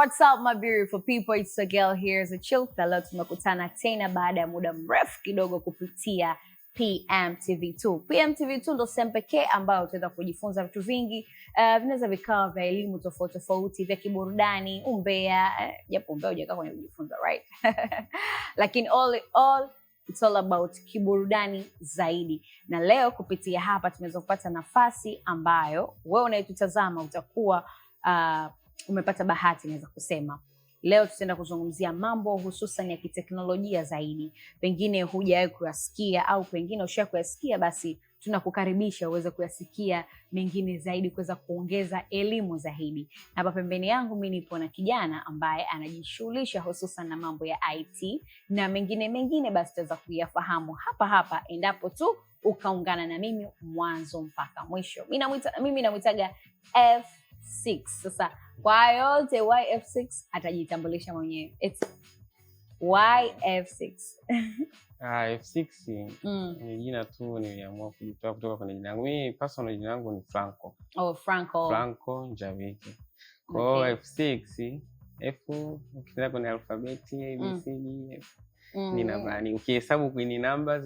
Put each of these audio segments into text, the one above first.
What's up my beautiful people, it's a girl here, it's a chill. Leo tumekutana tena baada ya muda mrefu kidogo kupitia PMTV2. PMTV2 ndo sehemu pekee ambayo utaweza kujifunza vitu vingi, vinaweza vikawa vya elimu tofauti tofauti, vya kiburudani, umbea, japo umbea hujakaa kwenye kujifunza, right? Lakini all it's all about kiburudani zaidi. Na leo kupitia hapa tumeweza kupata nafasi ambayo wewe unayetutazama utakuwa umepata bahati, naweza kusema. Leo tutaenda kuzungumzia mambo hususan ya kiteknolojia zaidi. Pengine hujawahi kuyasikia au pengine ushawahi kuyasikia, basi tunakukaribisha uweze kuyasikia mengine zaidi, kuweza kuongeza elimu zaidi. Na hapa pembeni yangu mimi nipo na kijana ambaye anajishughulisha hususan na mambo ya IT na mengine, basi tutaweza kuyafahamu hapa endapo tu ukaungana na mimi mwanzo mpaka mwisho. Mimi namwitaga F6. Sasa kwa yote YF6 atajitambulisha mwenyewe. It's YF6. F6 ni jina tu niliamua kujitoa kutoka kwenye jina langu. Mimi personal jina langu ni Franco. Oh, Franco Njaviki. Kwa F6, F ukienda kwenye alfabeti ABCD ni namba, ni ukihesabu kwenye numbers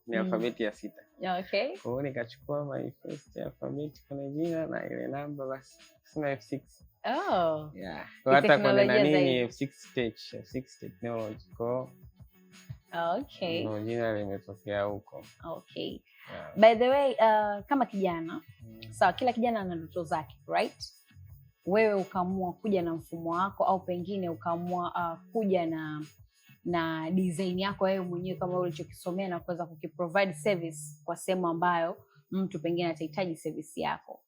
ni alfabeti ya 6. Okay. Kwa hiyo nikachukua my first alphabet kwenye jina na ile namba, basi sema F6. Oh. Yeah. Kwa hata kwenye nini F6 Tech, F6 Technology. Kwa okay. Ndio jina limetokea huko. Okay. Yeah. By the way, kama kijana, sawa, kila kijana ana ndoto zake, right? Wewe ukaamua kuja na mfumo wako au pengine ukaamua kuja na design yako wewe mwenyewe kama ulichokisomea na kuweza kukiprovide service kwa sehemu ambayo mtu pengine atahitaji service yako.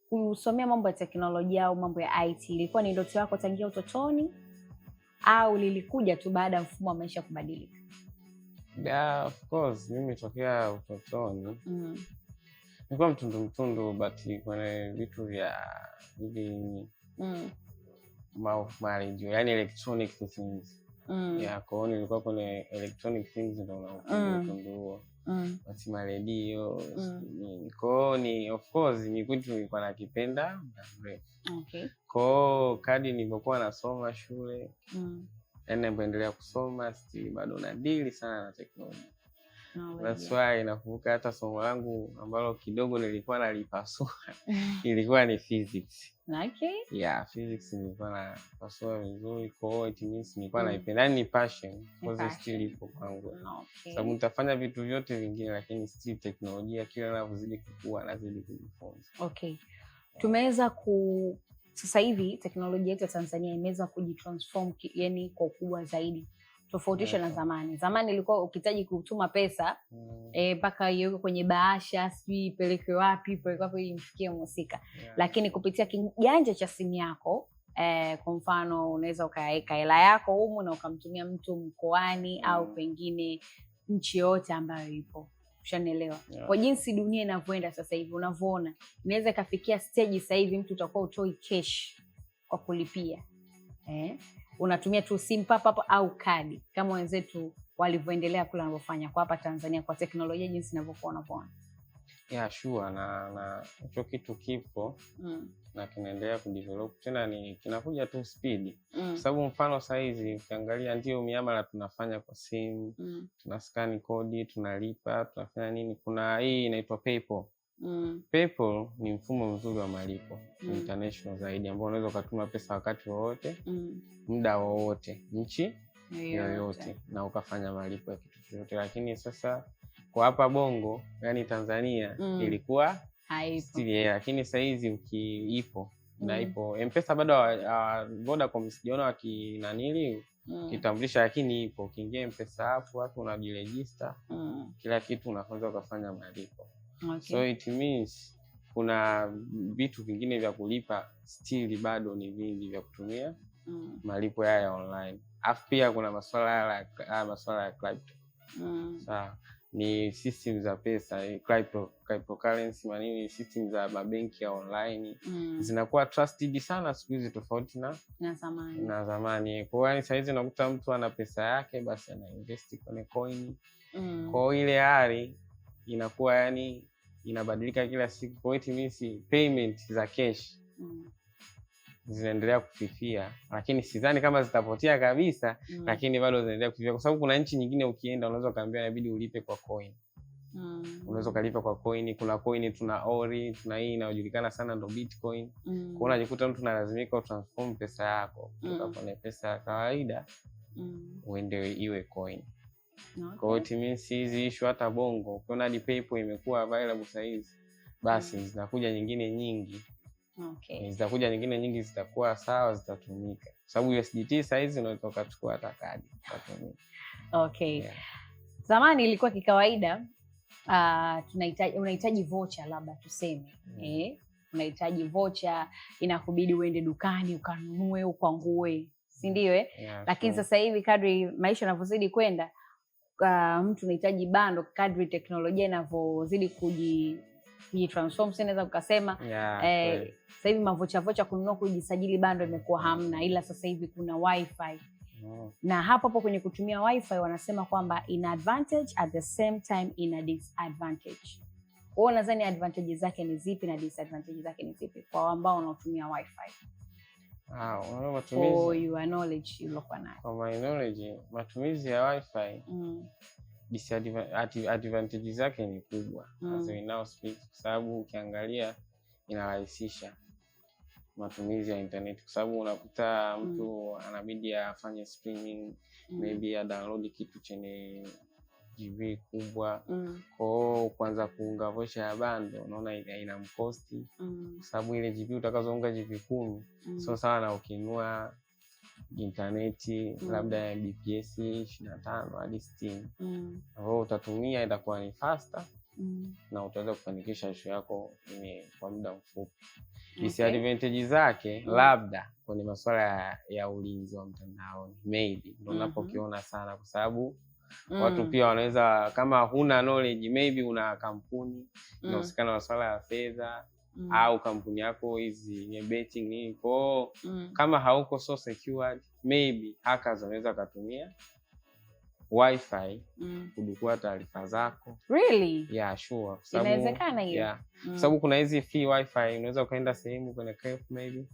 Kusomea mambo ya teknolojia au mambo ya IT ilikuwa ni ndoto yako tangia utotoni au lilikuja tu baada ya mfumo wa maisha kubadilika? Yeah, of course, mimi tokea utotoni. Nilikuwa mtundu but kwenye vitu vya hivi radio, yani electronic things. Yeah, kwa hiyo nilikuwa kwenye electronic things ndio unaotundu basi radio nini. Kwa hiyo ni of course ni kitu nilikuwa nakipenda. Okay. Kwa hiyo kadri nilipokuwa nasoma shule yani naendelea kusoma still bado nadili sana na teknolojia. That's why nakumbuka hata somo langu ambalo kidogo nilikuwa nalipasua ilikuwa ni physics. Okay. Yeah, physics nilikuwa napasua vizuri, kwa hiyo it means nilikuwa naipenda, yani ni passion, kwa still ipo kwangu. Okay. Sababu nitafanya vitu vyote vingine lakini still teknolojia kila ninavyozidi kukua nazidi kujifunza. Okay. Tumeweza sasa hivi teknolojia yetu ya Tanzania imeweza kujitransform yani kwa ukubwa zaidi. Tofautisha na zamani. Zamani ilikuwa ukihitaji kutuma pesa mpaka iweke kwenye bahasha, sijui ipelekwe wapi ili imfikie mhusika. Lakini kupitia kiganja cha simu yako, kwa mfano unaweza ukaweka hela yako humu na ukamtumia mtu mkoani au pengine nchi yote ambayo ipo. Ushanielewa? Kwa jinsi dunia inavyoenda sasa hivi, unavyoona inaweza ikafikia stage sasa hivi mtu utakuwa utoi cash kwa kulipia. Unatumia tu simu papa au kadi kama wenzetu walivyoendelea kula wanavyofanya kwa hapa Tanzania kwa teknolojia jinsi inavyokuwa unapoona. Yeah, sure, na hicho kitu kipo na kinaendelea kudevelop tena, ni kinakuja tu speed. Kwa sababu mfano saa hizi ukiangalia ndio miamala tunafanya kwa simu, tunascan kodi, tunalipa, tunafanya nini. Kuna hii inaitwa PayPal. PayPal ni mfumo mzuri wa malipo international zaidi, ambao unaweza ukatuma pesa wakati wowote, muda wowote, nchi yoyote, na ukafanya malipo ya kitu chochote. Lakini sasa kwa hapa Bongo, yani Tanzania, ilikuwa haipo. Lakini sasa hizi ipo na ipo M-Pesa bado Vodacom sijaona wakinanili kitambulisha, lakini ipo. Ukiingia M-Pesa hapo watu unajiregister, kila kitu unaanza kufanya malipo. Okay. So it means kuna vitu vingine vya kulipa still bado ni vingi vya kutumia malipo haya online. Afu pia kuna masuala ya crypto. Sawa, ni system za pesa, cryptocurrency, manini system za mabenki ya online zinakuwa trusted sana siku hizi, tofauti na zamani. Kwa hiyo sasa hizi unakuta mtu ana pesa yake basi ana invest kwenye coin. Kwa hiyo ile hali inakuwa yani inabadilika kila siku. Kwa hiyo it means payment za cash zinaendelea kufifia, lakini sidhani kama zitapotea kabisa. Lakini bado zinaendelea kufifia, kwa sababu kuna nchi nyingine ukienda unaweza kaambia inabidi ulipe kwa coin. Unaweza kalipa kwa coin. Kuna coin, tuna Ori, tuna hii inayojulikana sana ndo Bitcoin. Kwa unajikuta mtu analazimika utransform pesa yako kutoka kwenye pesa ya kawaida uende iwe coin. Kwa hiyo it means hizi issue hata Bongo ukiona hadi PayPal imekuwa available sasa hizi, basi zinakuja nyingine nyingi. Zitakuja nyingine nyingi zitakuwa sawa, zitatumika. Kwa sababu USDT sasa hizi unaweza kuchukua hata kadi zitatumika. Zamani ilikuwa kikawaida unahitaji vocha labda tuseme. Unahitaji vocha, inakubidi uende dukani ukanunue ukwangue, si ndio? Lakini sasa hivi kadri maisha yanavyozidi kwenda, mtu unahitaji bando kadri teknolojia inavyozidi kujitransform, naweza ukasema. Sasa hivi mavocha kununua kujisajili bando imekuwa hamna, ila sasa hivi kuna wifi. Na hapo kwenye kutumia wifi wanasema kwamba ina advantage at the same time ina disadvantage. Wewe nadhani advantages zake ni zipi na disadvantages zake ni zipi kwa ambao wanaotumia wifi? For your knowledge ilikuwa nayo. For my knowledge, matumizi ya wifi advantages zake ni kubwa as we now speak, kwa sababu ukiangalia inarahisisha matumizi ya internet, kwa sababu unakuta mtu anabidi afanye streaming, maybe download kitu chenye GB kubwa. Kwa hiyo kwanza kuunga vocha ya bando unaona inamkosti, kwa sababu ile GB utakazounga GB 10 sio sawa na ukinunua interneti labda ya BPS 25 hadi 60. Kwa utatumia itakuwa ni faster na utaweza kufanikisha issue yako kwa muda mfupi. Disadvantage zake labda kwenye masuala ya ulinzi wa mtandaoni, maybe ndio unapokiona sana, kwa sababu watu pia wanaweza, kama huna knowledge, maybe una kampuni inahusikana na masuala ya fedha au kampuni yako hizi ni betting nini, kwa kama hauko so secured, maybe hackers wanaweza kutumia wifi kudukua taarifa zako. Really? Yeah, sure. Inawezekana hiyo. Kwa sababu kuna hizi free wifi, unaweza ukaenda sehemu kwenye cafe maybe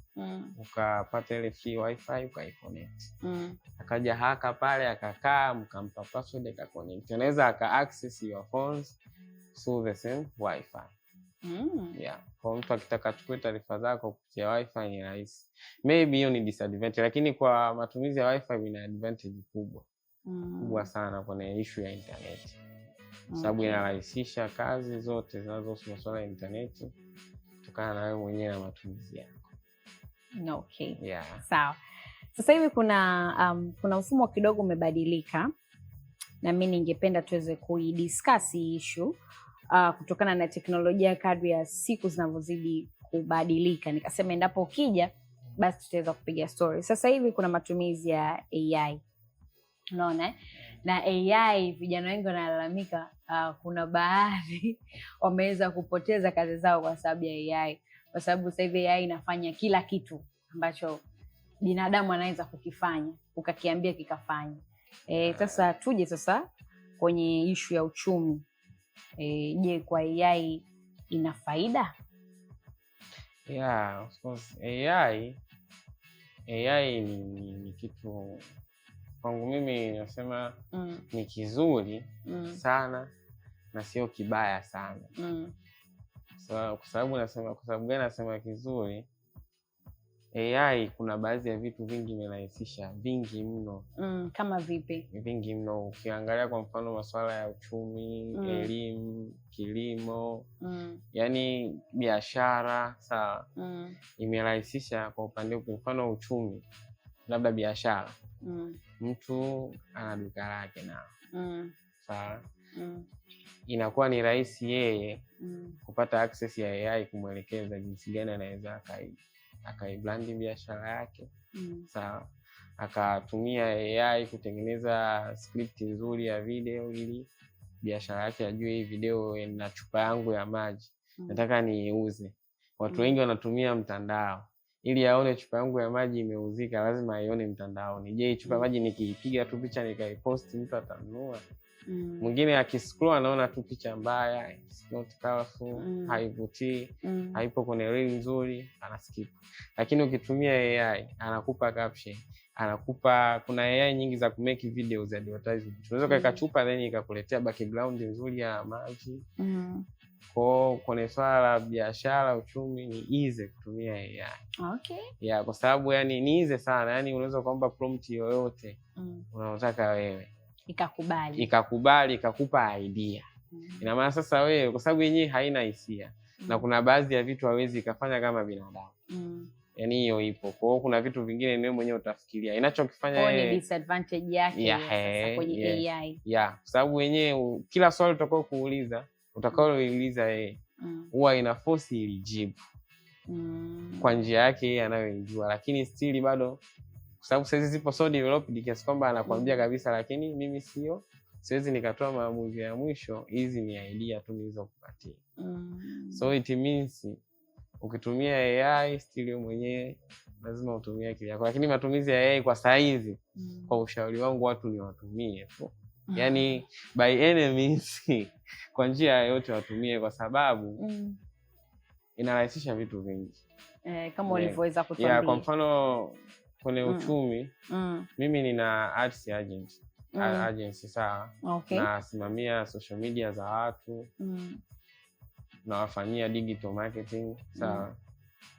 ukapata ile free wifi ukaiconnect. Akaja haka pale akakaa mkampa password akaconnect. Unaweza access your phones through the same wifi. Kwa mtu akitaka achukue taarifa zako kupitia wifi ni rahisi. Maybe hiyo ni disadvantage, lakini kwa matumizi ya wifi ina advantage kubwa sana kwenye issue ya internet, sababu inarahisisha kazi zote zinazohusu masuala ya internet kutokana na wewe mwenyewe na matumizi yako. Sawa. Sasa hivi kuna mfumo kidogo umebadilika, na mimi ningependa tuweze kuidiscuss hii issue kutokana na teknolojia kadri ya siku zinavyozidi kubadilika. Nikasema endapo ukija basi tutaweza kupiga story. Sasa hivi kuna matumizi ya AI. Unaona na AI vijana wengi wanalalamika, kuna baadhi wameweza kupoteza kazi zao kwa sababu ya AI, kwa sababu sasa hivi AI inafanya kila kitu ambacho binadamu anaweza kukifanya, ukakiambia kikafanya. Sasa tuje sasa kwenye issue ya uchumi. Je, kwa AI ina faida? Of course. AI ni kitu kwangu mimi nasema ni kizuri sana na sio kibaya sana. Kwa sababu gani nasema kizuri? AI kuna baadhi ya vitu vingi imerahisisha, vingi mno. Kama vipi? Vingi mno. Ukiangalia kwa mfano masuala ya uchumi, elimu, kilimo, yani biashara, sawa. Imerahisisha kwa upande kwa mfano uchumi, labda biashara. Mtu ana duka lake na sawa. Inakuwa ni rahisi yeye kupata access ya AI kumwelekeza jinsi gani anaweza akaibrandi biashara yake. Sawa. Akatumia AI kutengeneza script nzuri ya video ili biashara yake ajue hii video ina chupa yangu ya maji, nataka niiuze. Watu wengi wanatumia mtandao ili aone chupa yangu ya maji imeuzika, lazima aione mtandaoni. Je, chupa ya maji nikiipiga tu picha nikaiposti mtu atanunua? Mwingine akiscroll anaona tu picha mbaya, it's not colorful, haivutii, haipo kwenye reel nzuri, anaskip. Lakini ukitumia AI anakupa caption, kuna AI nyingi za kumake videos advertisement. Unaweza kuweka chupa then ikakuletea background nzuri ya maji. Kwa kwenye swala la biashara, uchumi ni easy kutumia AI. Okay. Yeah, kwa sababu yani ni easy sana. Yani unaweza kuomba prompt yoyote unayotaka wewe. Ikakubali, ikakupa idea. Ina maana sasa wewe kwa sababu yenyewe haina hisia na kuna baadhi ya vitu hawezi ikafanya kama binadamu. Yani hiyo ipo. Kwa hiyo kuna vitu vingine wewe mwenyewe utafikiria. Inachokifanya ni disadvantage yake sasa kwenye AI. Yeah, kwa sababu wenyewe kila swali utakalouliza yeye huwa ina force ilijibu kwa njia yake yeye anayoijua, lakini still bado kwa sababu saizi zipo so developed kiasi kwamba anakuambia kabisa, lakini mimi siwezi nikatoa maamuzi ya mwisho, hizi ni idea tu nilizokupatia. So it means ukitumia AI still mwenyewe lazima utumie akili yako, lakini matumizi ya AI kwa saizi kwa ushauri wangu watu ni watumie tu. Yani by any means kwa njia yoyote watumie, kwa sababu inarahisisha vitu vingi. Kama ulivyoweza kutuambia. Yeah, kwa mfano kwenye uchumi mimi nina ads agency sawa. Okay. Nasimamia social media za watu, nawafanyia digital marketing sawa.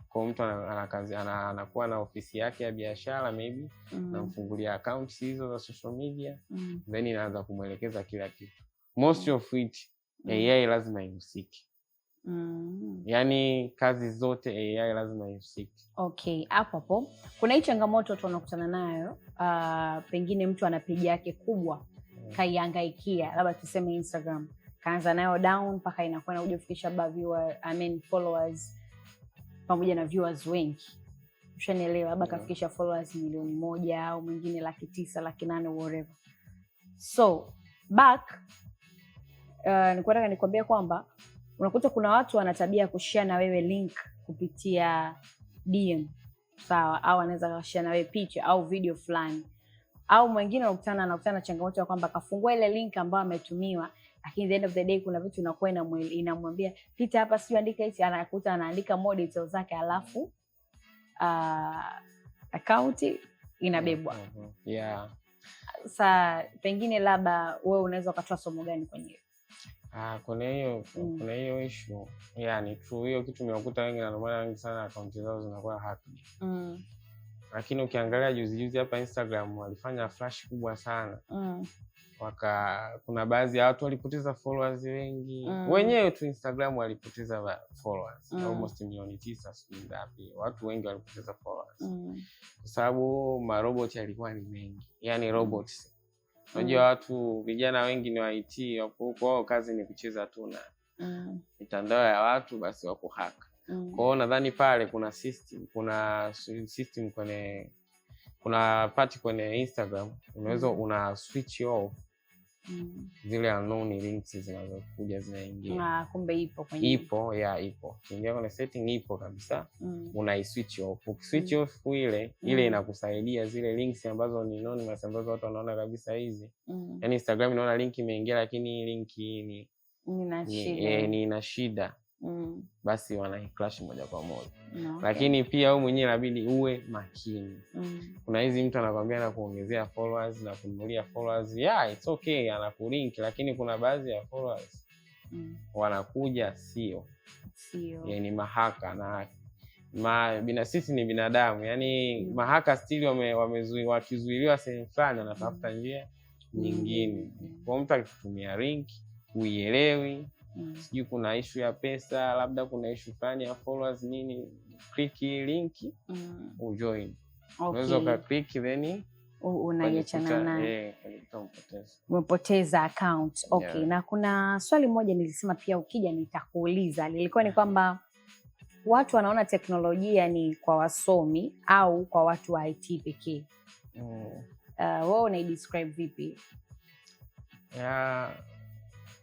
Kwa mtu anakuwa na ofisi yake ya biashara maybe namfungulia accounts hizo za social media then inaanza kumwelekeza kila kitu. Most of it AI lazima ihusike. Yani kazi zote AI lazima ihusike. Okay, hapo kuna hii changamoto tunakutana nayo, pengine mtu ana page yake kubwa kaihangaikia, labda tuseme Instagram, kaanza nayo down mpaka inakuwa inakuja kufikisha followers pamoja na viewers wengi. Ushanielewa, labda kafikisha followers 1,000,000 au mwingine 900,000, 800,000 whatever. So back nataka nikwambia kwamba unakuta kuna watu wana tabia kushare na wewe link kupitia DM sawa, au anaweza kushare na wewe picha au video fulani, au mwingine anakutana na changamoto ya kwamba kafungua ile link ambayo ametumiwa, lakini the end of the day kuna vitu inakuwa inamwambia pita hapa, sio andika hichi, anakuta anaandika more details zake, alafu account inabebwa. Yeah. Sasa pengine labda wewe unaweza ukatoa somo gani kwenye hiyo? Kuna hiyo issue. Yani true, hiyo kitu nimekuta wengi na ndio wengi sana account zao zinakuwa hacked. Lakini ukiangalia juzi hapa Instagram walifanya flash kubwa sana. Kuna baadhi ya watu walipoteza followers wengi. Wenyewe tu Instagram walipoteza followers almost 900,000 sijui ngapi. Watu wengi walipoteza followers. Kwa sababu marobot yalikuwa ni mengi. Yani robots. Unajua watu vijana wengi ni wa IT, wao kazi ni kucheza tu na mitandao ya watu, basi wako hack. Kwa hiyo nadhani pale kuna system kuna party kwenye Instagram unaweza una switch off zile unknown links zinazokuja zinaingia. Kumbe ipo Kiingia kwenye setting ipo kabisa. Una switch off. Ukiswitch off ile inakusaidia zile links ambazo ni anonymous, ambazo watu wanaona kabisa hizi. Yani Instagram inaona link imeingia, lakini link ni ina shida. Basi wana-crash moja kwa moja. Lakini pia wewe mwenyewe inabidi uwe makini. Kuna hizi mtu anakuambia na kuongezea followers na kununulia followers. Yeah, it's okay, anakulink, lakini kuna baadhi ya followers wanakuja sio. Yani mahaka na sisi ni binadamu. Yani mahaka still wakizuiliwa sehemu fulani anatafuta njia nyingine. Kwa mtu akitumia link uielewi, sijui kuna issue ya pesa, labda kuna issue fulani ya followers nini, click link ujoin. Unaweza ukaclick then unaiachana naye, umepoteza account. Okay. Yeah. Na kuna swali moja nilisema pia ukija nitakuuliza, lilikuwa ni kwamba watu wanaona teknolojia ni kwa wasomi au kwa watu wa IT pekee. Wewe unaidescribe vipi?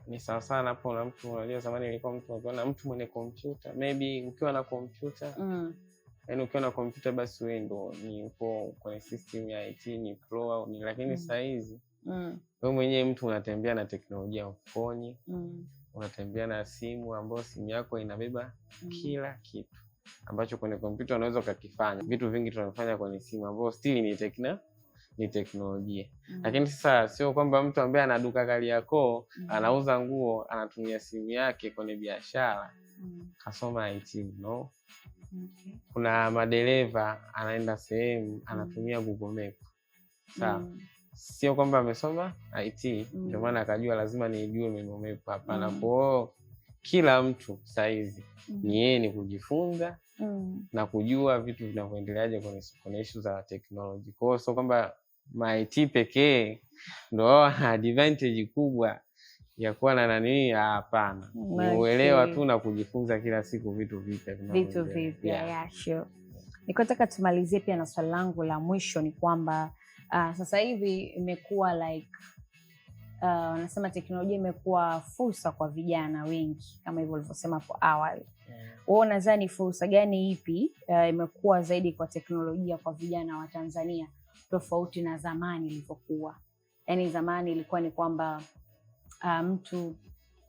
Ni sawa sana hapo na mtu, unajua zamani ilikuwa mtu ukiona mtu mwenye kompyuta, maybe ukiwa na kompyuta yani ukiwa na kompyuta basi wewe ndo ni uko kwenye system ya IT ni pro, lakini sasa hizi Wewe mwenyewe mtu unatembea na teknolojia mfukoni, unatembea na simu ambayo simu yako inabeba kila kitu ambacho kwenye kompyuta unaweza ukakifanya. Vitu vingi tunafanya kwenye simu ambayo still ni teknolojia. Lakini sasa sio kwamba mtu ambaye ana duka Kariakoo anauza nguo anatumia simu yake kwenye biashara kasoma IT, no. Kuna madereva anaenda sehemu anatumia Google Map. Sawa. Sio kwamba amesoma IT ndio maana akajua lazima nijue Google Map. Hapana. Kwa kila mtu saizi ni yeye ni kujifunza na kujua vitu vinavyoendeleaje kwenye issue za technology. Kwa hiyo sio kwamba IT pekee ndio advantage kubwa ya kuwa na nani. Hapana. Ni uelewa tu na kujifunza kila siku vitu vipya. Yeah, sure. Nikotaka tumalizie pia na swali langu la mwisho ni kwamba sasa hivi imekuwa like wanasema teknolojia imekuwa fursa kwa vijana wengi kama hivyo ulivyosema hapo awali. Wewe unadhani fursa gani ipi imekuwa zaidi kwa teknolojia kwa vijana wa Tanzania tofauti na zamani ilivyokuwa? Yaani zamani ilikuwa ni kwamba mtu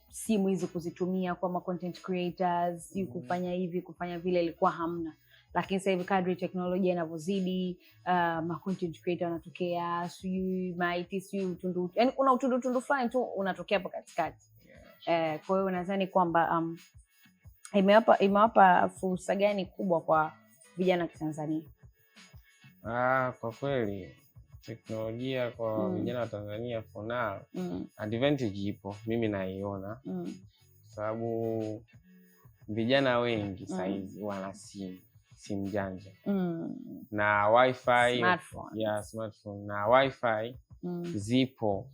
simu hizi kuzitumia kwa content creators, kufanya hivi kufanya vile ilikuwa hamna. Lakini sasa hivi kadri teknolojia inavyozidi, content creator wanatokea, sijui maiti, sijui utundu. Yaani kuna utundu fulani tu unatokea hapo katikati. Kwa hiyo nadhani kwamba imewapa fursa gani kubwa kwa vijana wa Tanzania? Kwa kweli teknolojia kwa vijana wa Tanzania for now advantage ipo, mimi naiona. Sababu vijana wengi saizi wana simu janja na wifi smartphone na wifi zipo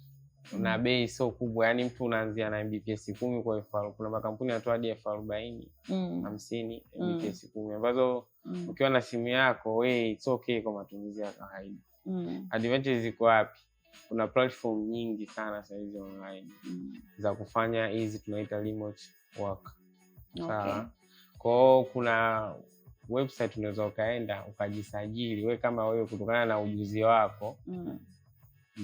na bei sio kubwa. Yani mtu unaanzia na Mbps 10 kwa elfu. Kuna makampuni yanatoa hadi 40,000 50 Mbps 10 ambazo ukiwa na simu yako wewe it's okay kwa matumizi ya kawaida. Advantage ziko wapi? Kuna platform nyingi sana sasa hizi online za kufanya hizi tunaita remote work. Sawa. Kwa kuna website unaweza ukaenda ukajisajili wewe kama wewe kutokana na ujuzi wako.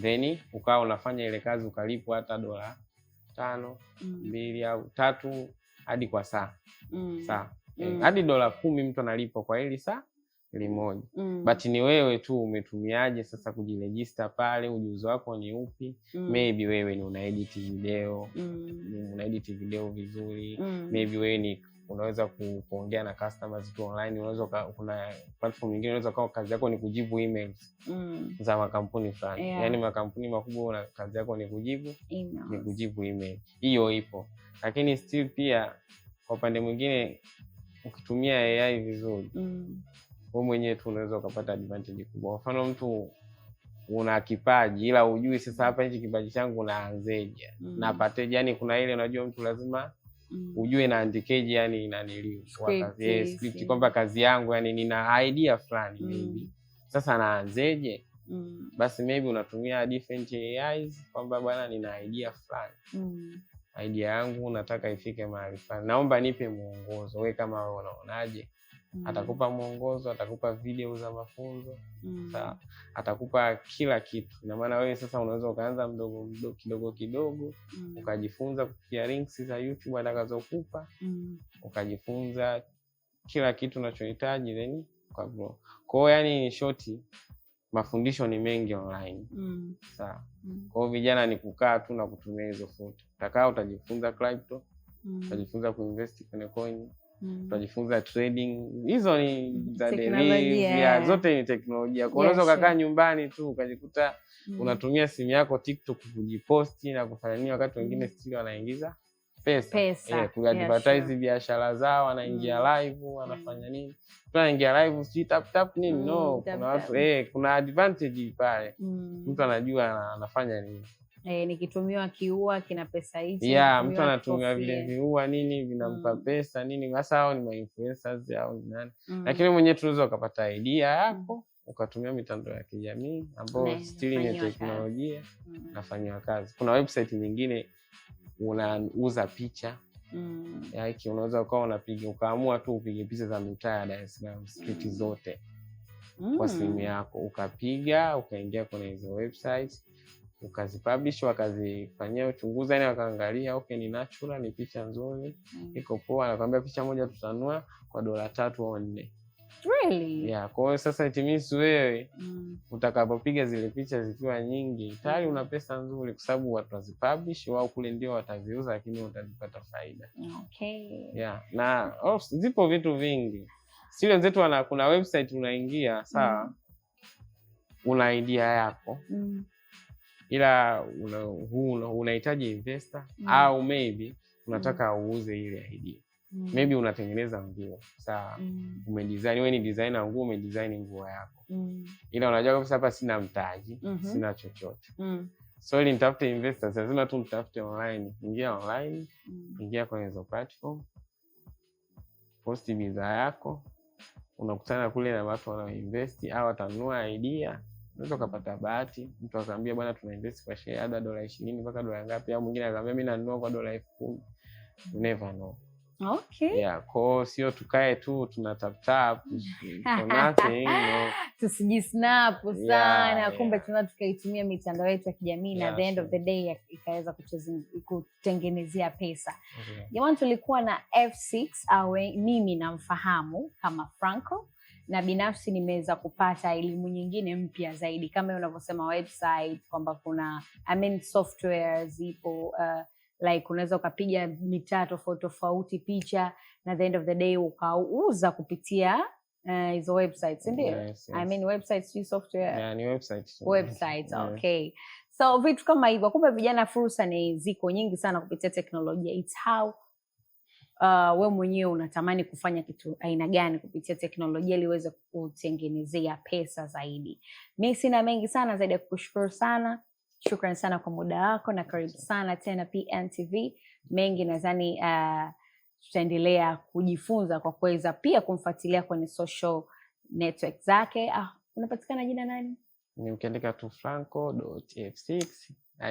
Then ukawa unafanya ile kazi ukalipwa hata $5, 2 au 3 hadi kwa saa. Sawa. Hadi $10 mtu analipwa kwa ile saa limoja. But ni wewe tu umetumiaje sasa kujiregister pale, ujuzi wako ni upi? Maybe wewe ni unaedit video vizuri. Maybe wewe ni unaweza kuongea na customers tu online. Unaweza kuna platform nyingine unaweza kwa kazi yako ni kujibu emails za makampuni fulani. Yaani makampuni makubwa na kazi yako ni kujibu email. Hiyo ipo. Lakini still pia kwa upande mwingine ukitumia AI vizuri wewe mwenyewe tu unaweza kupata advantage kubwa. Kwa mfano mtu una kipaji ila hujui sasa hapa hichi kipaji changu naanzeje napateje. Yani kuna ile unajua mtu lazima ujue naandikeje, yani script kwamba kazi yangu yani nina idea fulani maybe. Sasa naanzeje? Basi maybe unatumia different AIs kwamba bwana nina idea fulani. Idea yangu nataka ifike mahali fulani. Naomba nipe mwongozo. Wewe kama wewe unaonaje? Atakupa mwongozo, atakupa video za mafunzo. Sawa. Atakupa kila kitu. Ina maana wewe sasa unaweza ukaanza kidogo ukajifunza kupitia links za YouTube atakazokupa. Ukajifunza kila kitu unachohitaji then ukagrow. Kwa hiyo yani short mafundisho ni mengi online. Sawa. Kwa hiyo vijana ni kukaa tu na kutumia hizo foto. Utajifunza crypto, utajifunza kuinvest kwenye coin, utajifunza trading. Hizo ni za delivery, zote ni teknolojia. Kwa hiyo unaweza kukaa nyumbani tu ukajikuta unatumia simu yako TikTok kujiposti na kufanya nini, wakati wengine still wanaingiza pesa. Kuadvertise biashara zao, wanaingia live, wanafanya nini? Tunaingia live si tap nini? No, kuna watu kuna advantage pale. Mtu anajua anafanya nini. Nikitumiwa kiua kina pesa hizi. Mtu anatumia vile viua nini vinampa pesa nini. Sasa hao ni ma-influencers au ni nani? Lakini mwenyewe tunaweza ukapata idea yako ukatumia mitandao ya kijamii ambayo still ni teknolojia nafanywa kazi. Kuna website nyingine unauza picha. Yake unaweza ukawa ukaamua tu upige picha za mitaa ya Dar es Salaam street zote kwa simu yako, ukapiga ukaingia kwenye hizo website ukazipublish, wakazifanyia uchunguzi, yani wakaangalia okay, ni natural, ni picha nzuri, iko poa, nakwambia picha moja tutanua kwa $3 au $4. Really? Yeah, kwa hiyo sasa it means wewe utakapopiga zile picha zikiwa nyingi tayari una pesa nzuri, kwa sababu watu wazipublish, wao kule ndio wataziuza, lakini utazipata faida. Okay. Yeah, na zipo vitu vingi. Sisi wenzetu kuna website unaingia, sawa, una idea yako, ila unahitaji investor au maybe unataka uuze ile idea. Maybe unatengeneza nguo, sawa, umedesign, wewe ni designer nguo, umedesign nguo yako, ila unajua kabisa hapa sina mtaji, sina chochote, so ili nitafute investors lazima tu nitafute online. Ingia online, ingia kwenye hizo platform, post bidhaa yako, unakutana kule na watu wanaoinvest au watanunua idea. Unaweza kupata bahati, mtu akamwambia bwana tuna invest kwa share ada $20 mpaka dola ngapi, au mwingine akamwambia mimi nanunua kwa $10,000. You never know. Okay. Yeah, kwa sio tukae tu tunatap for nothing, no. Tusijisnap sana, kumbe tuna tukaitumia mitandao yetu ya kijamii na the end of the day ikaweza kutengenezea pesa. Jamani, tulikuwa na F6 au mimi namfahamu kama Franco, na binafsi nimeweza kupata elimu nyingine mpya zaidi, kama unavyosema website kwamba kuna software zipo, like unaweza ukapiga mitaa tofauti picha na the end of the day ukauza kupitia hizo websites, ndio? Yes. Websites ni software. Yeah, ni websites. Websites, okay. So vitu kama hivyo, kumbe vijana fursa ni ziko nyingi sana kupitia teknolojia. It's how we mwenyewe unatamani kufanya kitu aina gani kupitia teknolojia ili uweze kutengenezea pesa zaidi. Mimi sina mengi sana zaidi ya kukushukuru sana. Shukrani sana kwa muda wako na karibu sana tena PMTV. Mengi nadhani tutaendelea kujifunza kwa kuweza pia kumfuatilia kwenye social network zake. Unapatikana jina nani? Ni ukiandika tu franco.f6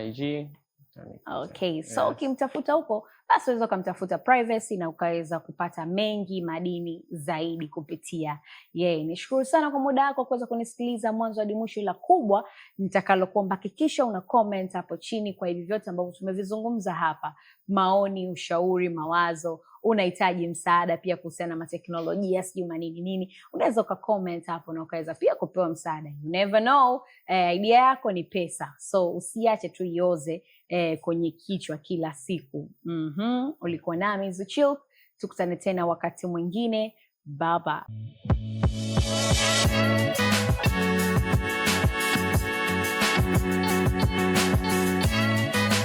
IG. Okay, so ukimtafuta huko basi unaweza kumtafuta privacy na ukaweza kupata mengi madini zaidi kupitia yeye. Nishukuru sana kwa muda wako kuweza kunisikiliza mwanzo hadi mwisho, ila kubwa nitakalokuomba hakikisha una comment hapo chini kwa hivi vyote ambavyo tumevizungumza hapa. Maoni, ushauri, mawazo, unahitaji msaada pia kuhusiana na teknolojia, sijui nini, unaweza ukacomment hapo na ukaweza pia kupewa msaada. You never know, idea yako ni pesa. So usiache tu ioze kwenye kichwa kila siku. Ulikuwa nami Zuchil, tukutane tena wakati mwingine. Baba.